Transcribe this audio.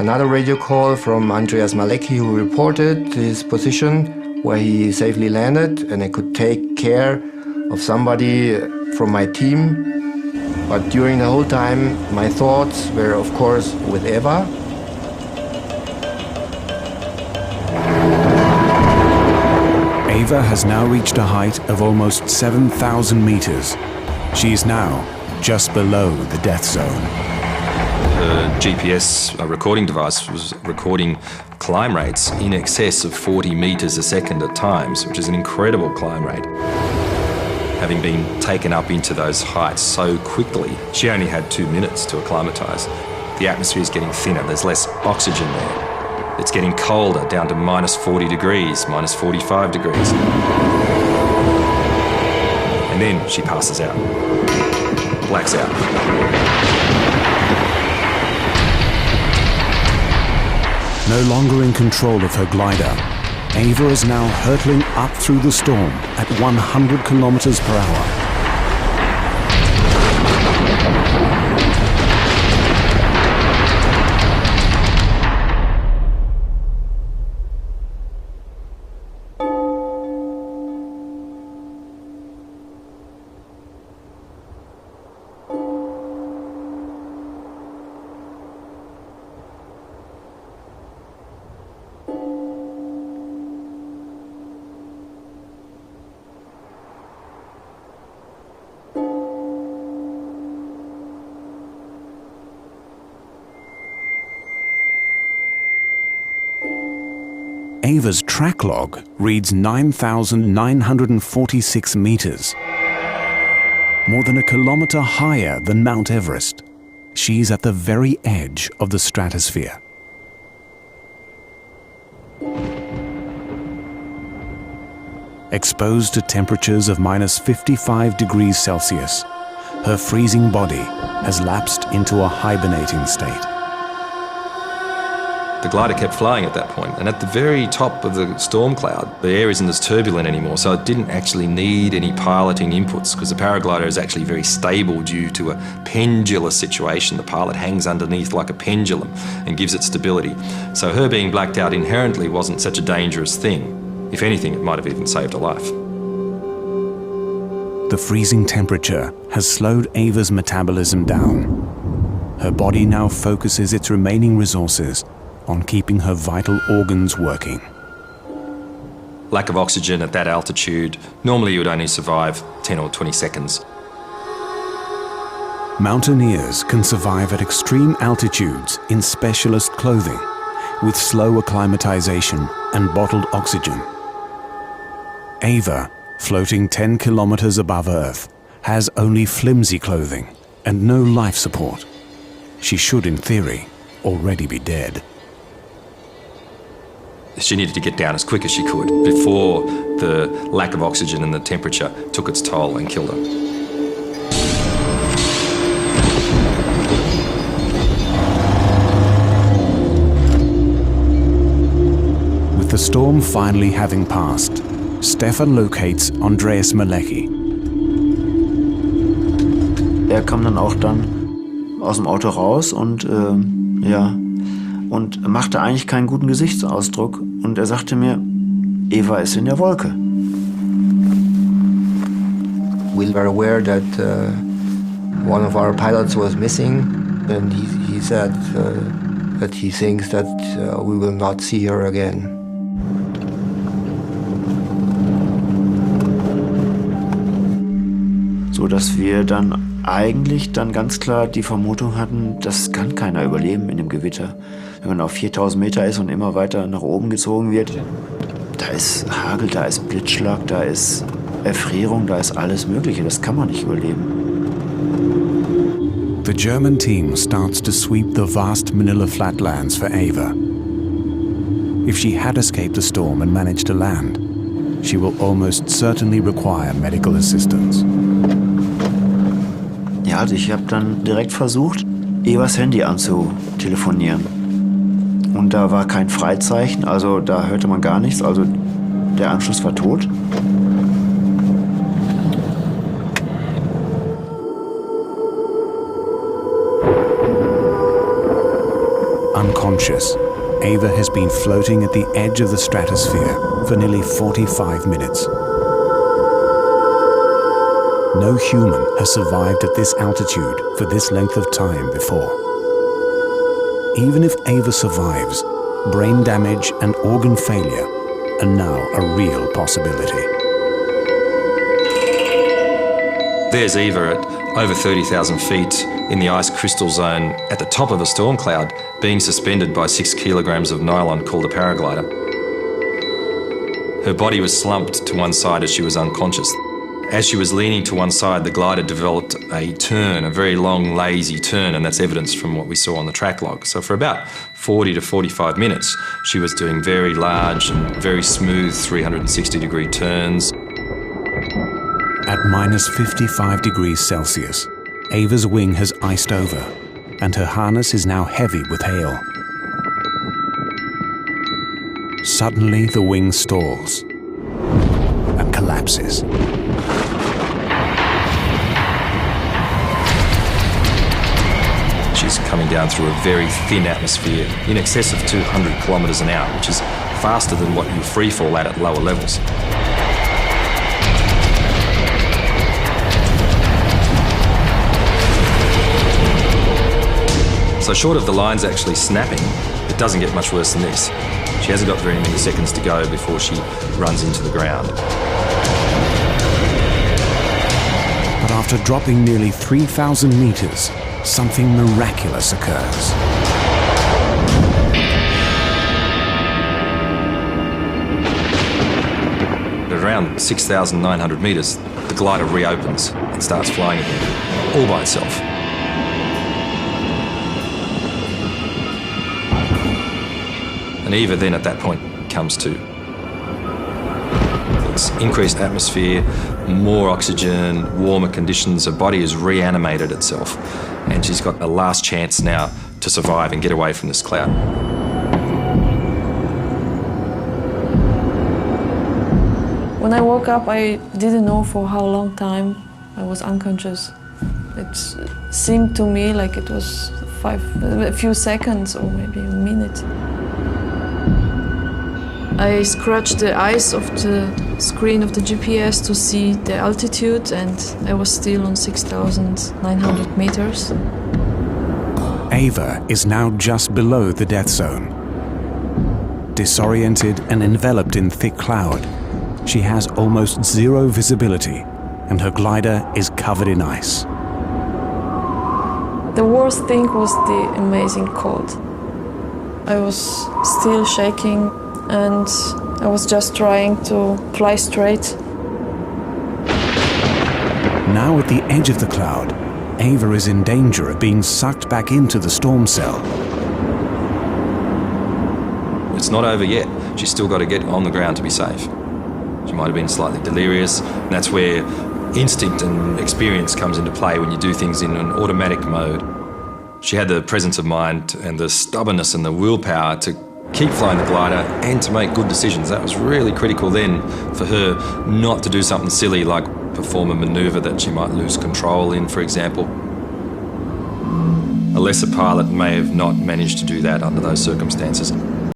another radio call from Andreas Malecki, who reported his position where he safely landed, and I could take care of somebody from my team. But during the whole time, my thoughts were, of course, with Eva. Eva has now reached a height of almost 7,000 meters. She is now just below the death zone. The GPS recording device was recording climb rates in excess of 40 meters a second at times, which is an incredible climb rate. Having been taken up into those heights so quickly, she only had 2 minutes to acclimatise. The atmosphere is getting thinner, there's less oxygen there. It's getting colder, down to minus 40 degrees, minus 45 degrees. And then she passes out, blacks out. No longer in control of her glider, Eva is now hurtling up through the storm at 100 kilometers per hour. Eva's track log reads 9,946 meters, more than a kilometer higher than Mount Everest. She's at the very edge of the stratosphere. Exposed to temperatures of minus 55 degrees Celsius, her freezing body has lapsed into a hibernating state. The glider kept flying at that point, and at the very top of the storm cloud, the air isn't as turbulent anymore, so it didn't actually need any piloting inputs, because the paraglider is actually very stable due to a pendular situation. The pilot hangs underneath like a pendulum and gives it stability. So her being blacked out inherently wasn't such a dangerous thing. If anything, it might have even saved her life. The freezing temperature has slowed Eva's metabolism down. Her body now focuses its remaining resources on keeping her vital organs working. Lack of oxygen at that altitude, normally you would only survive 10 or 20 seconds. Mountaineers can survive at extreme altitudes in specialist clothing, with slow acclimatization and bottled oxygen. Eva, floating 10 kilometers above Earth, has only flimsy clothing and no life support. She should, in theory, already be dead. She needed to get down as quick as she could before the lack of oxygen and the temperature took its toll and killed her. With the storm finally having passed, Stefan locates Andreas Malecki. Kam dann auch aus dem Auto raus und machte eigentlich keinen guten Gesichtsausdruck. Und er sagte mir, Eva ist in der Wolke. We were aware that one of our pilots was missing, and he said that he thinks that we will not see her again. So dass wir dann eigentlich ganz klar die Vermutung hatten, das kann keiner überleben in dem Gewitter. Wenn man auf 4000 Meter ist und immer weiter nach oben gezogen wird, da ist Hagel, da ist Blitzschlag, da ist Erfrierung, da ist alles Mögliche. Das kann man nicht überleben. The German team starts to sweep the vast Manilla flatlands for Eva. If she had escaped the storm and managed to land, she will almost certainly require medical assistance. Ja, also ich habe dann direkt versucht, Evas Handy anzutelefonieren. Und da war kein Freizeichen, also da hörte man gar nichts, also der Anschluss war tot. unconscious, Ava has been floating at the edge of the stratosphere for nearly 45 minutes. No human has survived at this altitude for this length of time before. Even if Ava survives, brain damage and organ failure are now a real possibility. There's Eva at over 30,000 feet in the ice crystal zone at the top of a storm cloud, being suspended by 6 kilograms of nylon called a paraglider. Her body was slumped to one side as she was unconscious. As she was leaning to one side, the glider developed a turn, a very long, lazy turn, and that's evidence from what we saw on the track log. So for about 40 to 45 minutes, she was doing very large and very smooth 360-degree turns. At minus 55 degrees Celsius, Ava's wing has iced over, and her harness is now heavy with hail. Suddenly, the wing stalls and collapses. She's coming down through a very thin atmosphere, in excess of 200 kilometres an hour, which is faster than what you free fall at lower levels. So short of the lines actually snapping, it doesn't get much worse than this. She hasn't got very many seconds to go before she runs into the ground. But after dropping nearly 3,000 meters, something miraculous occurs. At around 6,900 meters, the glider reopens and starts flying again, all by itself. And Eva then at that point comes to. It's increased atmosphere, more oxygen, warmer conditions. Her body has reanimated itself, and she's got a last chance now to survive and get away from this cloud. When I woke up, I didn't know for how long time I was unconscious. It seemed to me like it was a few seconds or maybe a minute. I scratched the ice of the screen of the GPS to see the altitude, and I was still on 6,900 meters. Ava is now just below the death zone. Disoriented and enveloped in thick cloud, she has almost zero visibility, and her glider is covered in ice. The worst thing was the amazing cold. I was still shaking, and I was just trying to fly straight. Now at the edge of the cloud, Ava is in danger of being sucked back into the storm cell. It's not over yet. She's still got to get on the ground to be safe. She might have been slightly delirious, and that's where instinct and experience comes into play when you do things in an automatic mode. She had the presence of mind and the stubbornness and the willpower to keep flying the glider and to make good decisions. That was really critical then for her not to do something silly like perform a manoeuvre that she might lose control in, for example. A lesser pilot may have not managed to do that under those circumstances.